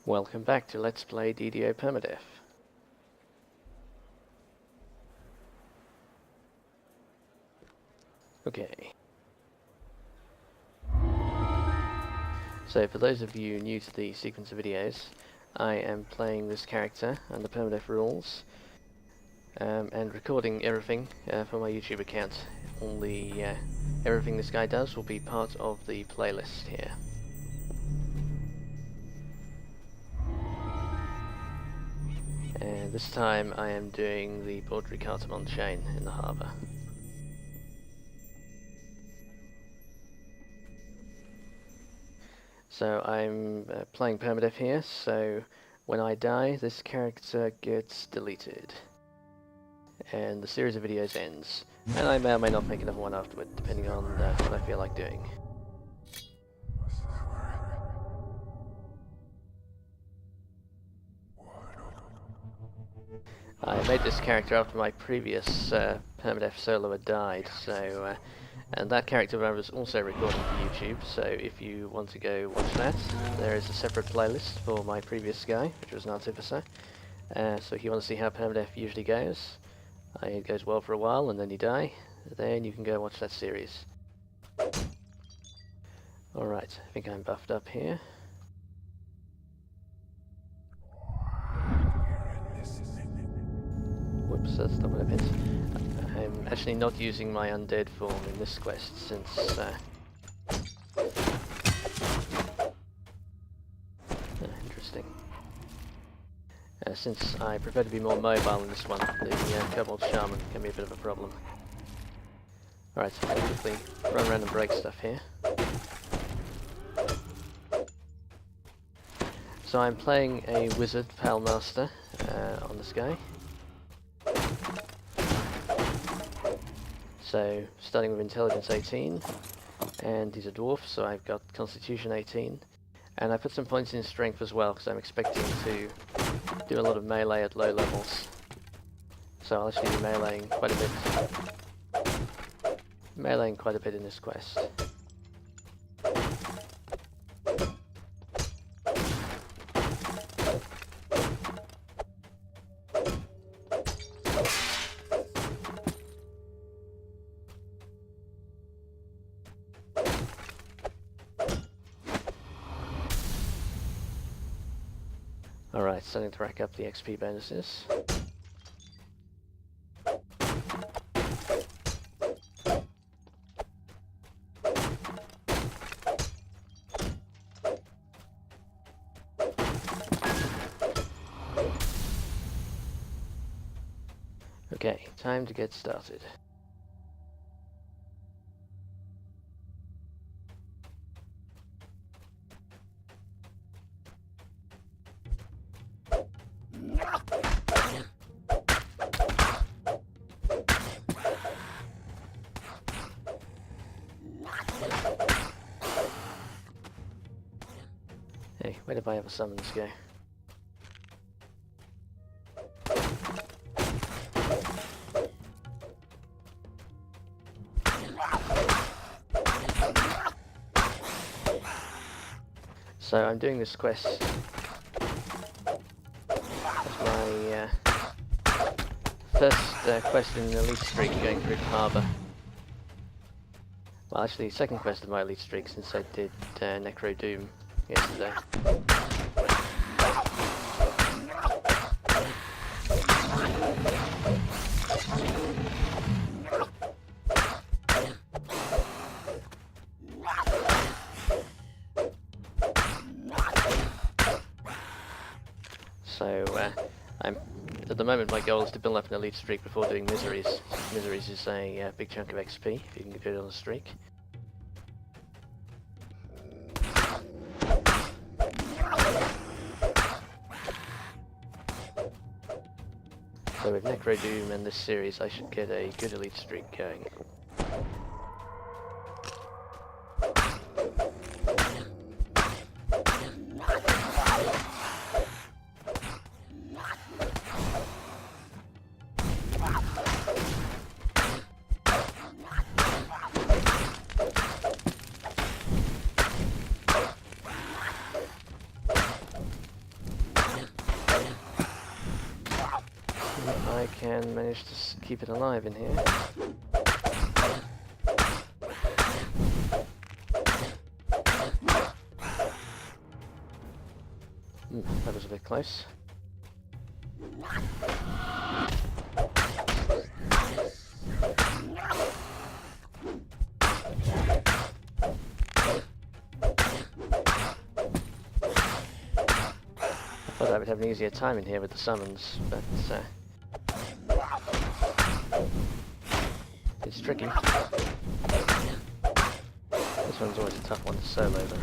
Welcome back to Let's Play DDO Permadeath. Okay. So for those of you new to the sequence of videos, I am playing this character under Permadeath rules and recording everything for my YouTube account. All the everything this guy does will be part of the playlist here. And this time I am doing the Baudry Cartamon chain in the harbour. So I'm playing Permadeath here, so when I die this character gets deleted. And the series of videos ends. And I may or may not make another one afterward, depending on what I feel like doing. I made this character after my previous Permadeath solo had died, so and that character was also recording for YouTube, so if you want to go watch that, there is a separate playlist for my previous guy, which was an artificer. So if you want to see how Permadeath usually goes, it goes well for a while and then you die, then you can go watch that series. Alright, I think I'm buffed up here. Whoops, that's not what I meant. I'm actually not using my undead form in this quest since interesting. Since I prefer to be more mobile in this one, the Kobold Shaman can be a bit of a problem. Alright, so I'll quickly run around and break stuff here. So I'm playing a wizard Palmaster on this guy. So, starting with Intelligence 18, and he's a dwarf, so I've got Constitution 18, and I put some points in Strength as well, because I'm expecting to do a lot of melee at low levels. So I'll actually be meleeing quite a bit in this quest. Alright, starting to rack up the XP bonuses. Okay, time to get started. Hey, where did my other summons go? So I'm doing this quest as my first quest in the elite streak going through the harbour. Well, actually, second quest of my elite streak since I did Necro Doom yesterday. So, at the moment my goal is to build up an elite streak before doing Miseries. Miseries is a big chunk of XP, if you can get it on a streak. So with Necro Doom and this series I should get a good elite streak going. I can manage to keep it alive in here. That was a bit close. I thought I would have an easier time in here with the summons, but it's tricky. This one's always a tough one to solo though.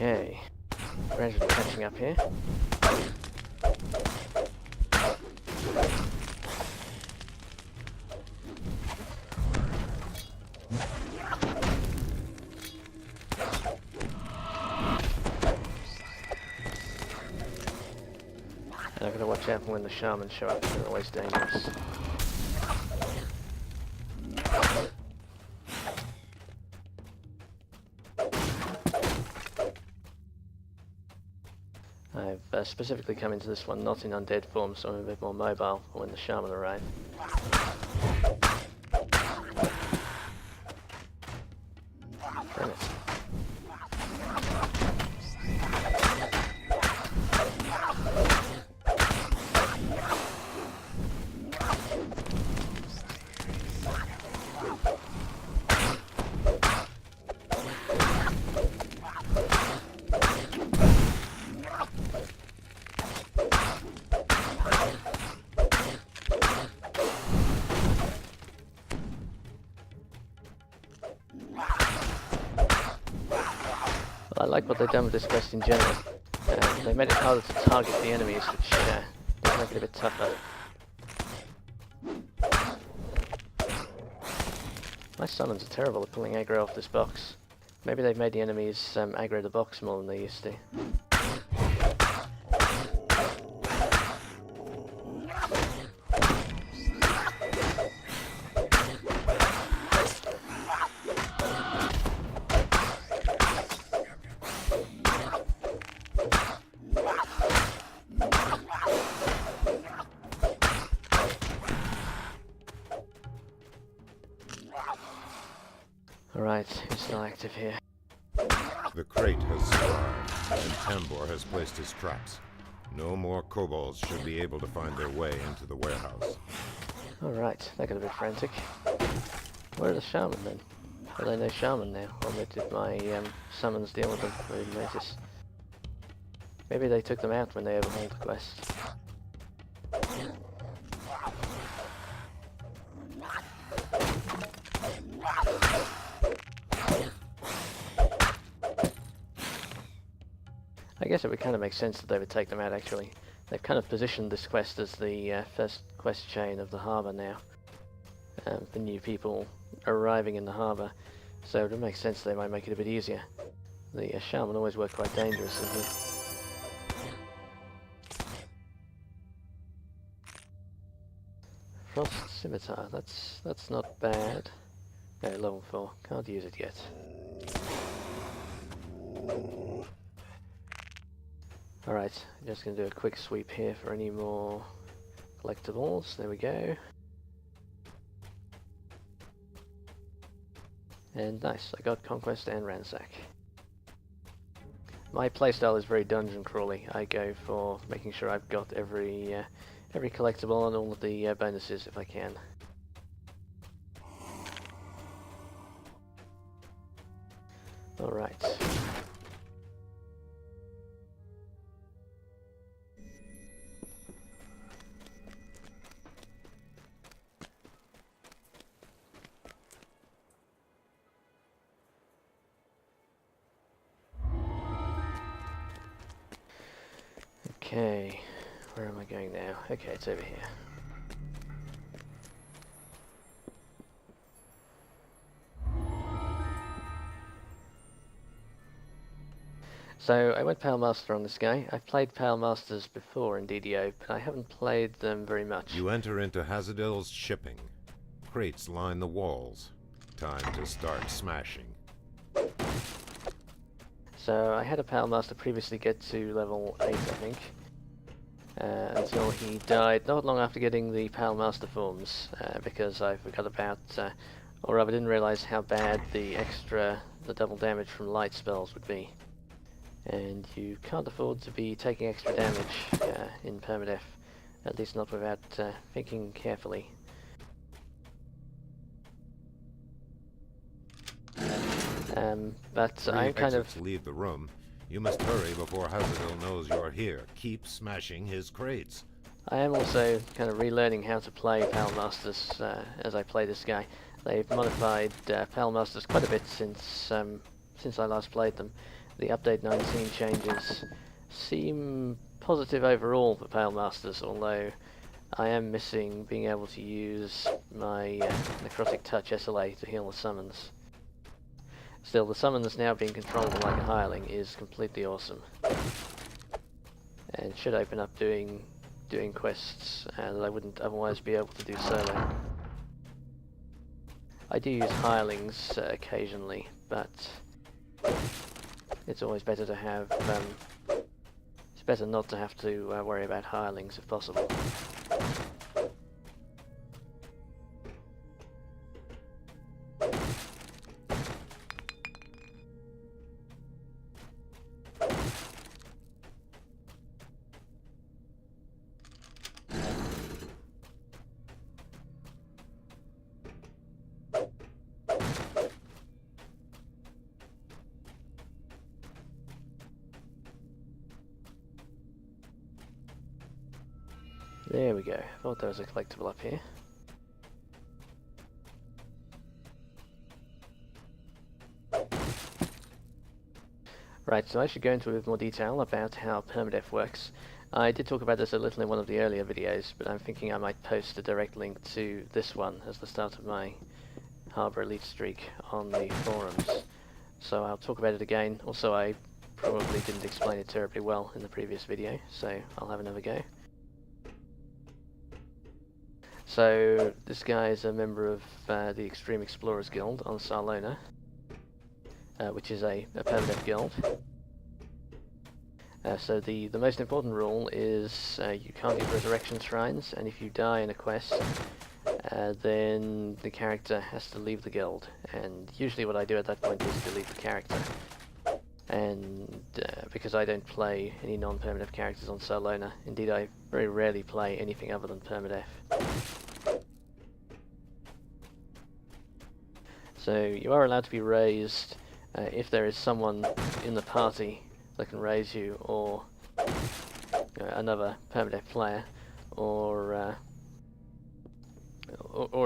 Okay, gradually catching up here. And I've got to watch out for when the shamans show up, they're always dangerous. I've specifically come into this one not in undead form, so I'm a bit more mobile for when the shaman arrive. Damn it. I like what they've done with this quest in general. They made it harder to target the enemies, which does make it a bit tougher. My summons are terrible at pulling aggro off this box. Maybe they've made the enemies aggro the box more than they used to. Alright, who's still active here? The crate has survived, and Tambor has placed his traps. No more kobolds should be able to find their way into the warehouse. Alright, that got a bit frantic. Where are the shaman then? Are they no shaman now? Or did my summons deal with them? I didn't notice. Maybe they took them out when they overhauled the quest. I guess it would kind of make sense that they would take them out actually. They've kind of positioned this quest as the first quest chain of the harbour now. For new people arriving in the harbour. So it would make sense they might make it a bit easier. The shaman always work quite dangerous in here. Frost Scimitar, that's not bad. No, level 4. Can't use it yet. Alright, I'm just going to do a quick sweep here for any more collectibles. There we go. And nice, I got Conquest and Ransack. My playstyle is very dungeon crawly. I go for making sure I've got every collectible and all of the bonuses if I can. Alright. Okay, where am I going now? Okay, it's over here. So I went Palmaster on this guy. I've played Palmasters before in DDO, but I haven't played them very much. You enter into Hazadill's shipping. Crates line the walls. Time to start smashing. So I had a Palmaster previously get to level 8, I think, until he died not long after getting the Palmaster forms, because I forgot about, or rather didn't realise how bad the double damage from light spells would be. And you can't afford to be taking extra damage in Permadeath, at least not without thinking carefully. But I'm kind of... leave the room. You must hurry before Hazadill knows you're here. Keep smashing his crates. I am also kind of relearning how to play Palmasters as I play this guy. They've modified Palmasters quite a bit since I last played them. The update 19 changes seem positive overall for Palmasters, although I am missing being able to use my Necrotic Touch SLA to heal the summons. Still, the summons now being controlled like a hireling is completely awesome, and should open up doing quests that I wouldn't otherwise be able to do solo. I do use hirelings occasionally, but it's always better to have. It's better not to have to worry about hirelings if possible. There we go. Thought there was a collectible up here. Right, so I should go into a bit more detail about how Permadeath works. I did talk about this a little in one of the earlier videos, but I'm thinking I might post a direct link to this one as the start of my Harbour Elite streak on the forums. So I'll talk about it again. Also, I probably didn't explain it terribly well in the previous video, so I'll have another go. So this guy is a member of the Extreme Explorers Guild on Salona, which is a Permadeath guild. So the most important rule is you can't use resurrection shrines, and if you die in a quest, then the character has to leave the guild. And usually what I do at that point is delete the character. And because I don't play any non-Permadeath characters on Salona, indeed I very rarely play anything other than Permadeath. So you are allowed to be raised if there is someone in the party that can raise you, or another Permadeath player, or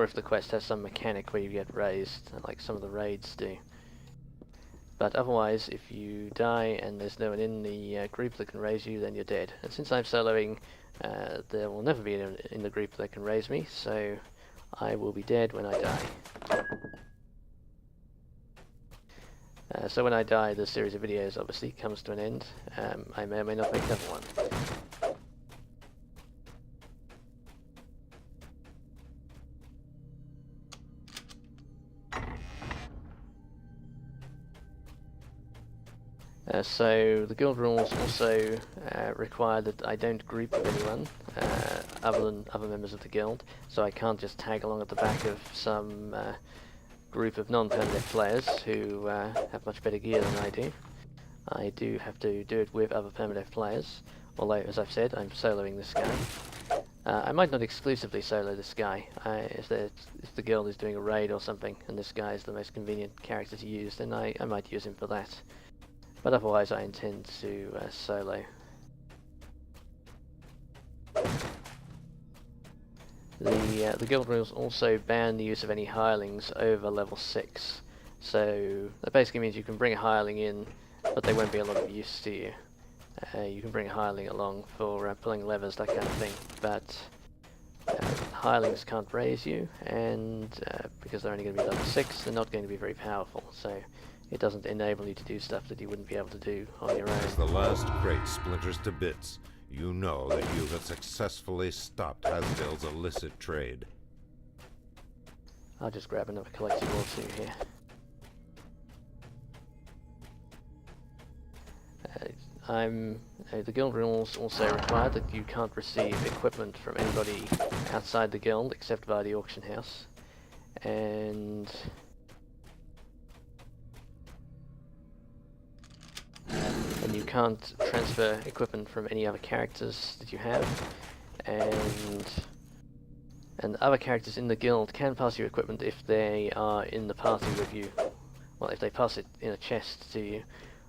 if the quest has some mechanic where you get raised, like some of the raids do. But otherwise, if you die and there's no one in the group that can raise you, then you're dead. And since I'm soloing, there will never be anyone in the group that can raise me, so I will be dead when I die. So when I die, the series of videos obviously comes to an end. I may or may not make another one. So the guild rules also require that I don't group with anyone other than other members of the guild. So I can't just tag along at the back of some group of non-Permadeath players who have much better gear than I do. I do have to do it with other Permadeath players, although, as I've said, I'm soloing this guy. I might not exclusively solo this guy. If the guild is doing a raid or something, and this guy is the most convenient character to use, then I might use him for that. But otherwise I intend to solo. The guild rules also ban the use of any hirelings over level 6. So that basically means you can bring a hireling in, but they won't be a lot of use to you. You can bring a hireling along for pulling levers, that kind of thing, but hirelings can't raise you, and because they're only going to be level 6, they're not going to be very powerful. So it doesn't enable you to do stuff that you wouldn't be able to do on your As own. the last crate splinters to bits, you know that you have successfully stopped Hazadill's illicit trade. I'll just grab another collectible or two here. The guild rules also require that you can't receive equipment from anybody outside the guild except via the auction house, and you can't transfer equipment from any other characters that you have, and other characters in the guild can pass you equipment if they are in the party with you. Well, if they pass it in a chest to you,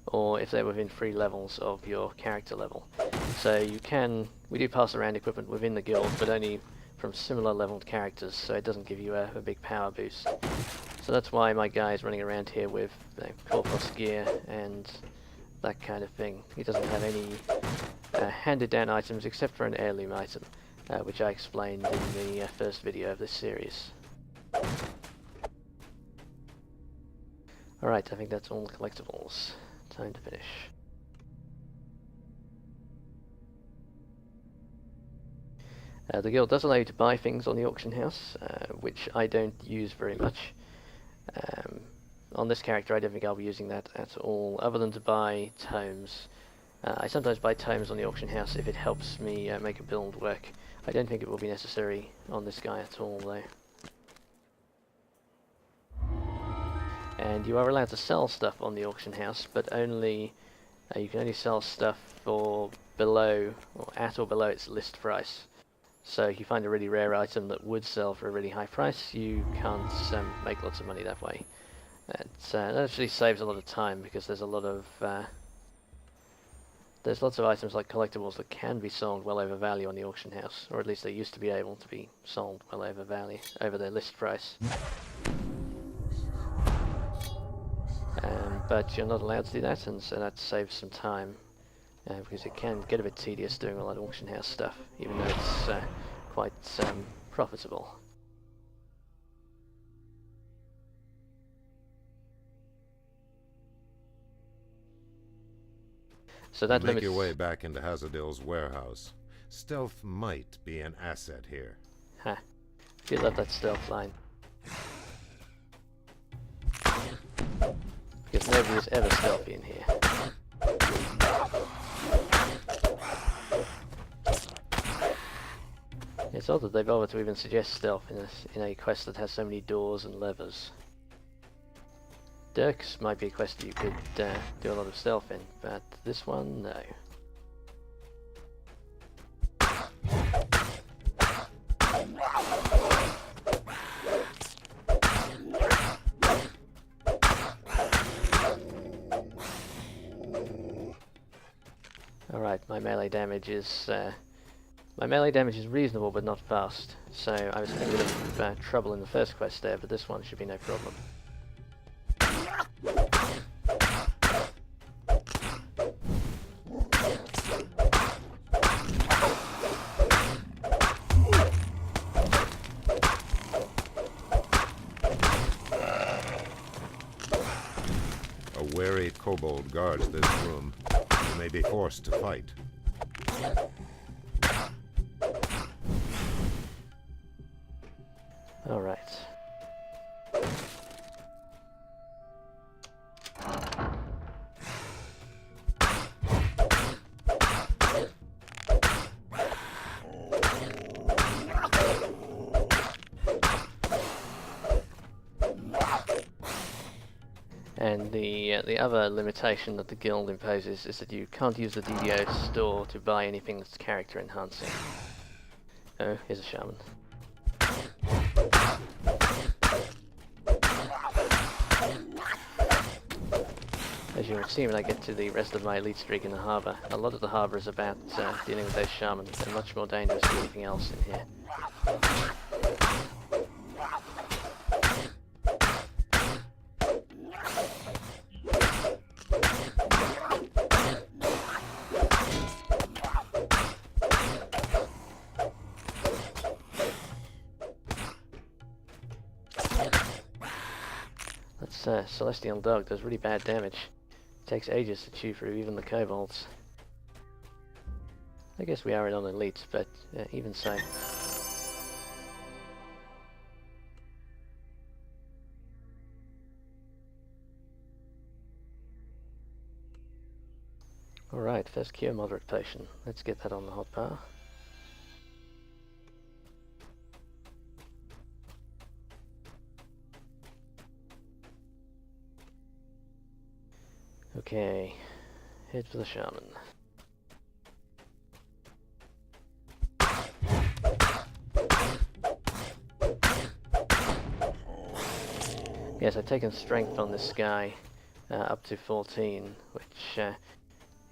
or if they're within 3 levels of your character level. So we do pass around equipment within the guild, but only from similar leveled characters, so it doesn't give you a big power boost. So that's why my guy is running around here with Corpus gear and that kind of thing. He doesn't have any handed down items except for an heirloom item, which I explained in the first video of this series. Alright, I think that's all the collectibles. Time to finish. The guild does allow you to buy things on the auction house, which I don't use very much. On this character I don't think I'll be using that at all, other than to buy tomes. I sometimes buy tomes on the auction house if it helps me make a build work. I don't think it will be necessary on this guy at all though. And you are allowed to sell stuff on the auction house, but only you can only sell stuff for below or at or below its list price. So if you find a really rare item that would sell for a really high price, you can't make lots of money that way. That actually saves a lot of time, because there's a lot of there's lots of items like collectibles that can be sold well over value on the auction house, or at least they used to be able to be sold well over value, over their list price. But you're not allowed to do that, and so that saves some time, because it can get a bit tedious doing all that auction house stuff, even though it's quite profitable. So that Make your way back into Hazadill's warehouse. Stealth might be an asset here. Ha. You love that stealth line. Because nobody is ever stealthy in here. It's odd that they bother to even suggest stealth in a quest that has so many doors and levers. Dirks might be a quest that you could do a lot of stealth in, but this one, no. Alright, my melee damage is reasonable but not fast, so I was having a bit of trouble in the first quest there, but this one should be no problem. A wary kobold guards this room. You may be forced to fight. All right. And the other limitation that the guild imposes is that you can't use the DDO store to buy anything that's character enhancing. Oh, here's a shaman. As you will see when I get to the rest of my elite streak in the harbour, a lot of the harbour is about dealing with those shamans. They're much more dangerous than anything else in here. Celestial Dog does really bad damage. It takes ages to chew through even the kobolds. I guess we are on elite, but even so. Alright, first cure moderate potion. Let's get that on the hotbar. Okay, head for the shaman. Yes, I've taken strength on this guy up to 14, which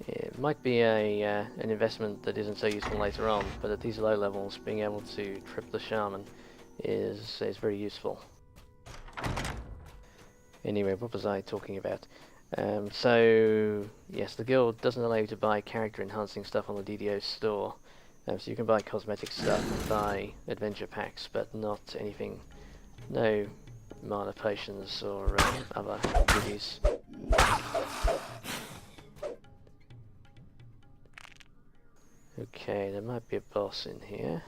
it might be an investment that isn't so useful later on, but at these low levels, being able to trip the shaman is very useful. Anyway, what was I talking about? So, yes, the guild doesn't allow you to buy character enhancing stuff on the DDO store. So you can buy cosmetic stuff and buy adventure packs, but not anything, no mana potions or other goodies. Okay, there might be a boss in here.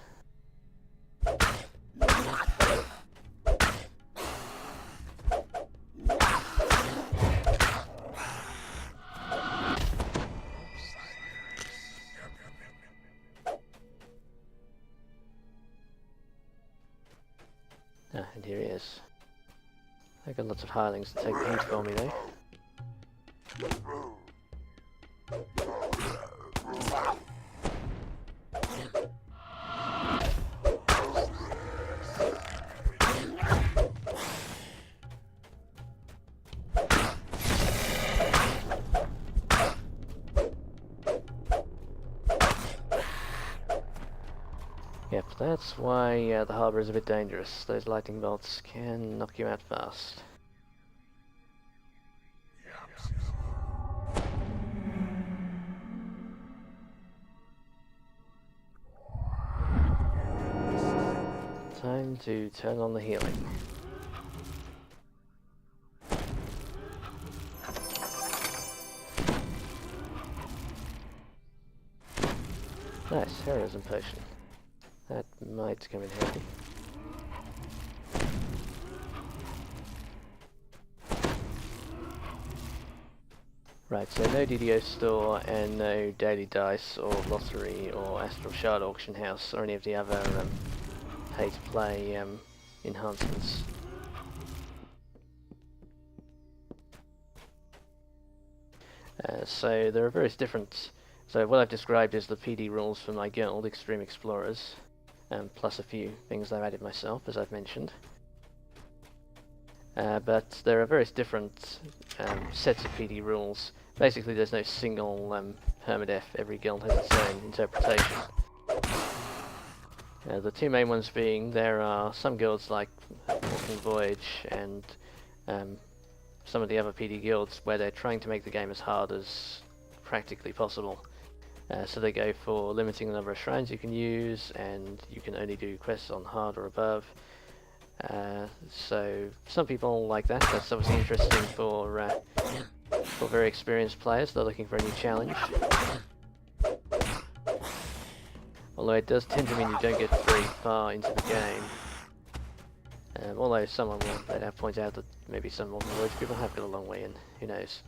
Ah, and here he is. I got lots of hirelings to take the heat for me though. Yep, that's why the harbour is a bit dangerous. Those lightning bolts can knock you out fast. Time to turn on the healing. Nice, heroism potion. That might come in handy. Right, so no DDO store and no daily dice or lottery or astral shard auction house or any of the other pay-to-play enhancements. So there are various different... So what I've described is the PD rules for my guild, Extreme Explorers, plus a few things I've added myself, as I've mentioned. But there are various different sets of PD rules. Basically there's no single permadeath, every guild has its own interpretation. The two main ones being, there are some guilds like Walking Voyage and some of the other PD guilds where they're trying to make the game as hard as practically possible. So they go for limiting the number of shrines you can use, and you can only do quests on hard or above. So some people like that. That's obviously interesting for very experienced players. They're looking for a new challenge. Although it does tend to mean you don't get very far into the game. Although someone will point out that maybe some Walking Voyage people have got a long way in. Who knows?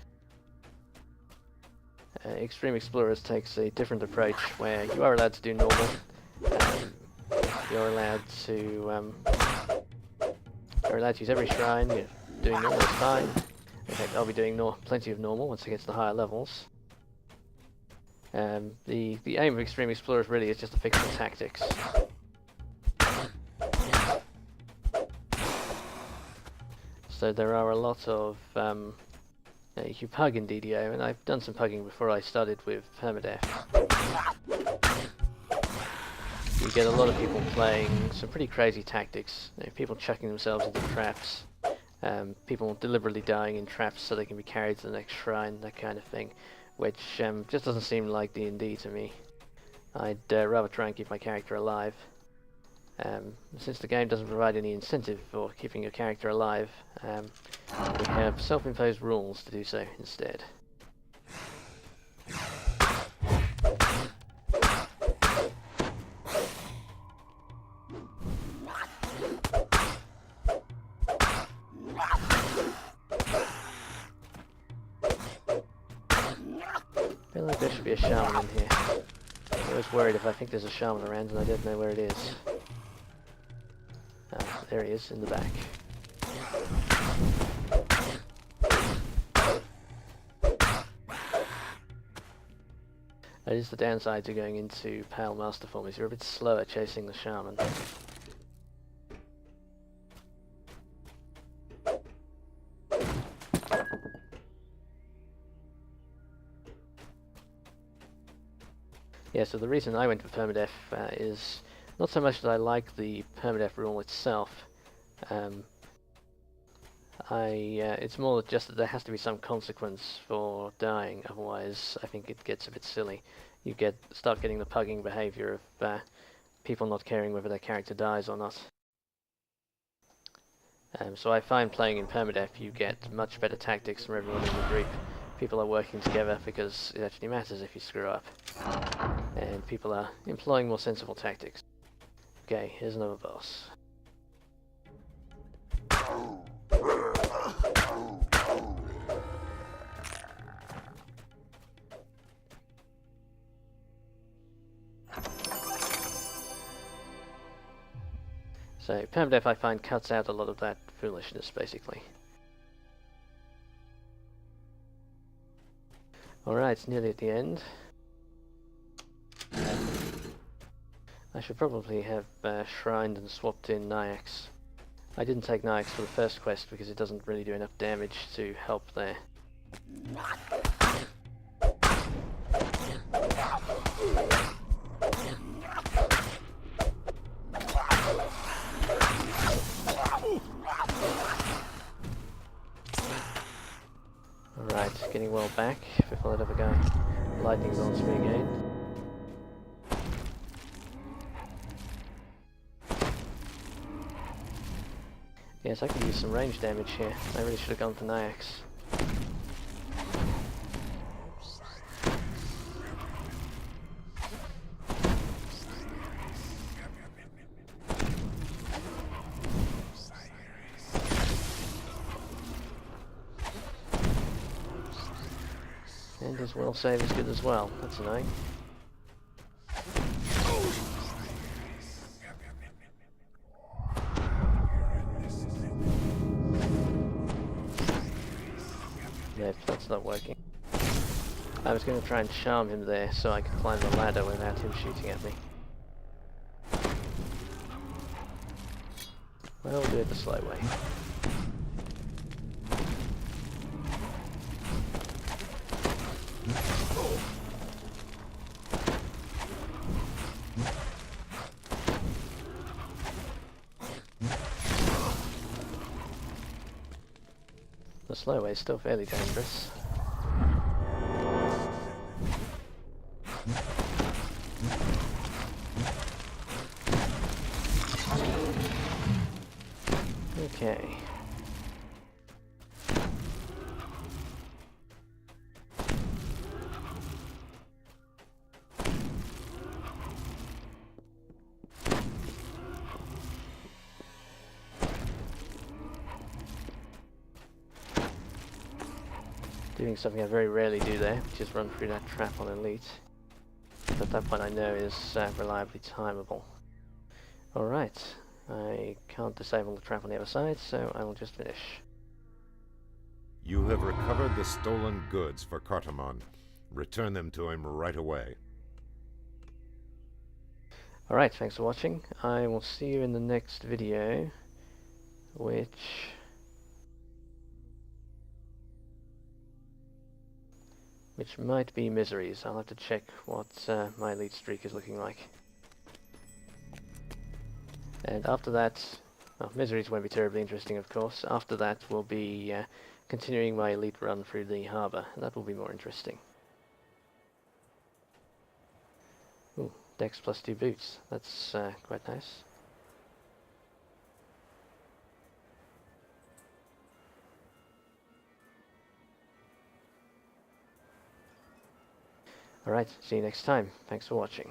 Extreme Explorers takes a different approach where you are allowed to do normal. You're allowed to use every shrine. You're doing normal is fine. In fact, I'll be doing plenty of normal once I get to the higher levels. The aim of Extreme Explorers really is just to fix the tactics. So there are a lot of you pug in DDO, and I've done some pugging before I started with Permadeath. You get a lot of people playing some pretty crazy tactics. People chucking themselves into traps, people deliberately dying in traps so they can be carried to the next shrine, that kind of thing, which just doesn't seem like D&D to me. I'd rather try and keep my character alive. Since the game doesn't provide any incentive for keeping your character alive, We have self-imposed rules to do so instead. I feel like there should be a shaman in here. I'm always worried if I think there's a shaman around and I don't know where it is. Ah, there he is, in the back. That is the downside to going into Palmaster form, is you're a bit slower chasing the shaman. Yeah, so the reason I went for Permadeath is not so much that I like the Permadeath rule itself. It's more just that there has to be some consequence for dying, otherwise I think it gets a bit silly. You start getting the pugging behaviour of people not caring whether their character dies or not. So I find playing in Permadeath you get much better tactics from everyone in the group. People are working together because it actually matters if you screw up. And people are employing more sensible tactics. Okay, here's another boss. So Permadeath I find cuts out a lot of that foolishness basically. Alright, it's nearly at the end. I should probably have shrined and swapped in Nyax. I didn't take Nyax for the first quest because it doesn't really do enough damage to help there. Alright, getting well back before that other guy lightning bolts me again. Yes, I could use some range damage here. I really should have gone for Nyax. And his will save is good as well. That's annoying. No, that's not working. I was going to try and charm him there so I could climb the ladder without him shooting at me. Well, we'll do it the slow way. The slow way is still fairly dangerous. Okay. Doing something I very rarely do there, which is run through that trap on Elite. But that one I know is reliably timeable. Alright, I can't disable the trap on the other side, so I will just finish. You have recovered the stolen goods for Cartamon. Return them to him right away. Alright, thanks for watching. I will see you in the next video, which might be Miseries. I'll have to check what my elite streak is looking like. And after that, well, Miseries won't be terribly interesting, of course. After that, we'll be continuing my elite run through the harbour, and that will be more interesting. Ooh, Dex plus 2 boots. That's quite nice. Alright, see you next time. Thanks for watching.